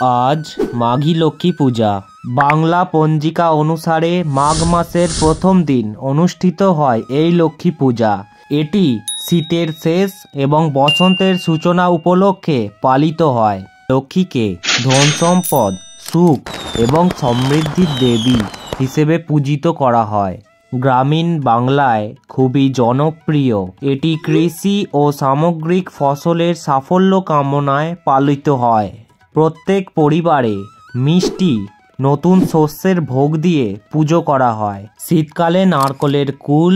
আজ মাঘী লক্ষ্মী পূজা। বাংলা পঞ্জিকা অনুসারে মাঘ মাসের প্রথম দিন অনুষ্ঠিত হয় এই লক্ষ্মী পূজা। এটি শীতের শেষ এবং বসন্তের সূচনা উপলক্ষে পালিত হয়। লক্ষ্মীকে ধন সম্পদ, সুখ এবং সমৃদ্ধির দেবী হিসেবে পূজিত করা হয়। গ্রামীণ বাংলায় খুবই জনপ্রিয়। এটি কৃষি ও সামগ্রিক ফসলের সাফল্য কামনায় পালিত হয়। প্রত্যেক পরিবারে মিষ্টি, নতুন শস্যের ভোগ দিয়ে পুজো করা হয়। শীতকালে নারকেলের কুল,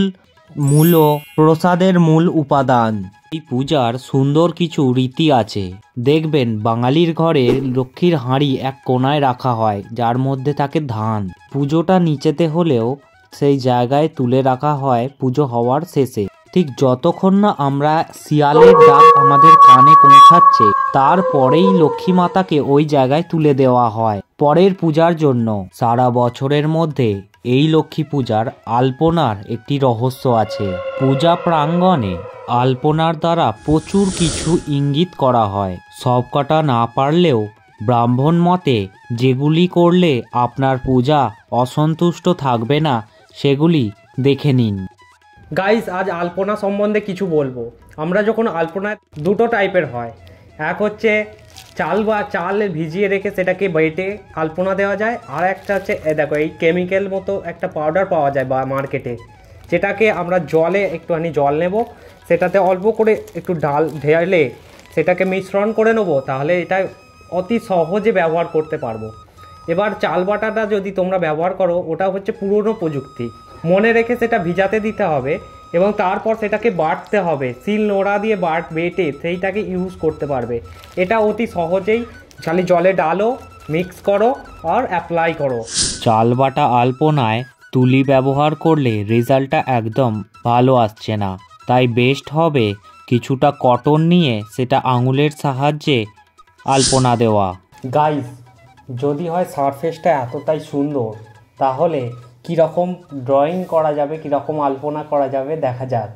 মূলো প্রসাদের মূল উপাদান। এই পূজার সুন্দর কিছু রীতি আছে। দেখবেন বাঙালির ঘরে লক্ষ্মীর হাঁড়ি এক কোণায় রাখা হয়, যার মধ্যে থাকে ধান। পুজোটা নিচেতে হলেও সেই জায়গায় তুলে রাখা হয় পুজো হওয়ার শেষে। ঠিক যতক্ষণ না আমরা শিয়ালের ডাক আমাদের কানে পৌঁছাচ্ছে, তারপরেই লক্ষ্মী মাতাকে ওই জায়গায় তুলে দেওয়া হয় পরের পূজার জন্য। সারা বছরের মধ্যে এই লক্ষ্মী পূজার আলপনার একটি রহস্য আছে। পূজা প্রাঙ্গণে আলপনার দ্বারা প্রচুর কিছু ইঙ্গিত করা হয়। সবকটা না পারলেও ব্রাহ্মণ মতে যেগুলি করলে আপনার পূজা অসন্তুষ্ট থাকবে না, সেগুলি দেখে নিন। গাইস, আজ আলপনা সম্বন্ধে কিছু বলবো। আমরা যখন আলপনা দুটো টাইপের হয়, এক হচ্ছে চাল ভিজিয়ে রেখে সেটাকে বেটে আলপনা দেওয়া যায়, আর একটা হচ্ছে দেখো এই কেমিক্যাল মতো একটা পাউডার পাওয়া যায় বা মার্কেটে, যেটাকে আমরা জলে একটুখানি জল নেব, সেটাতে অল্প করে একটু ডাল ঢেলে সেটাকে মিশ্রণ করে নেব, তাহলে এটা অতি সহজে ব্যবহার করতে পারবো। এবার চাল বাটাটা যদি তোমরা ব্যবহার করো, ওটা হচ্ছে পুরনো প্রযুক্তি। মনে রেখে সেটা ভিজাতে দিতে হবে এবং তারপর সেটাকে বাটতে হবে। শিল নোড়া দিয়ে বেটে সেইটাকে ইউজ করতে পারবে। এটা অতি সহজেই খালি জলে ডালো, মিক্স করো আর অ্যাপ্লাই করো। চাল বাটা আলপনায় তুলি ব্যবহার করলে রেজাল্টটা একদম ভালো আসছে না, তাই বেস্ট হবে কিছুটা কটন নিয়ে সেটা আঙুলের সাহায্যে আলপনা দেওয়া। গাইস, যদি হয় সারফেসটা এতটাই সুন্দর, তাহলে কীরকম ড্রয়িং করা যাবে, কীরকম আলপনা করা যাবে দেখা যাক।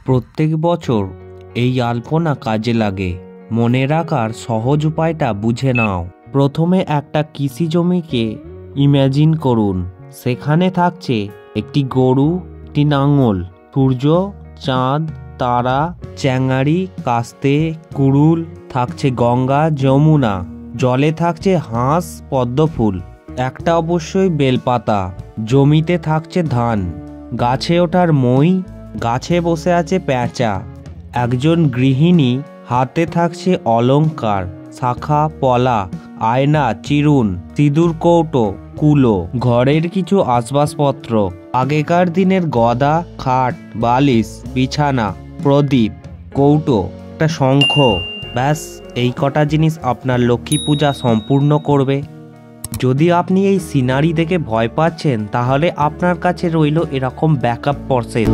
প্রত্যেক বছর এই আলপনা কাজে লাগে। মনে রাখার সহজ উপায়টা বুঝে নাও। প্রথমে একটা কৃষি জমিকে ইমাজিন করুন। সেখানে থাকছে একটি গরু, একটি লাঙল, সূর্য, চাঁদ, তারা, চ্যাঙারি, কাস্তে, কুড়ুল, থাকছে গঙ্গা, যমুনা, জলে থাকছে হাঁস, পদ্মফুল, একটা অবশ্যই বেলপাতা, জমিতে থাকছে ধান, গাছে ওঠার মই, গাছে বসে আছে পেঁচা, একজন গৃহিণী, হাতে থাকছে অলংকার, শাখা, পলা, আয়না, চিরুন, সিঁদুর কৌটো, কুলো, ঘরের কিছু আসবাবপত্র, আগেকার দিনের গদা, খাট, বালিশ, বিছানা, প্রদীপ, কৌটো, একটা শঙ্খ। ব্যাস, এই কটা জিনিস আপনার লক্ষ্মী পূজা সম্পূর্ণ করবে। যদি আপনি এই সিনারি দেখে ভয় পাচ্ছেন, তাহলে আপনার কাছে রইল এরকম ব্যাকআপ প্রসেস।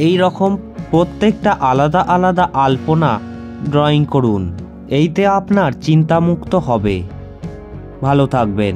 এই রকম প্রত্যেকটা আলাদা আলাদা আলপনা ড্রয়িং করুন, এইতে আপনার চিন্তামুক্ত হবে। ভালো থাকবেন।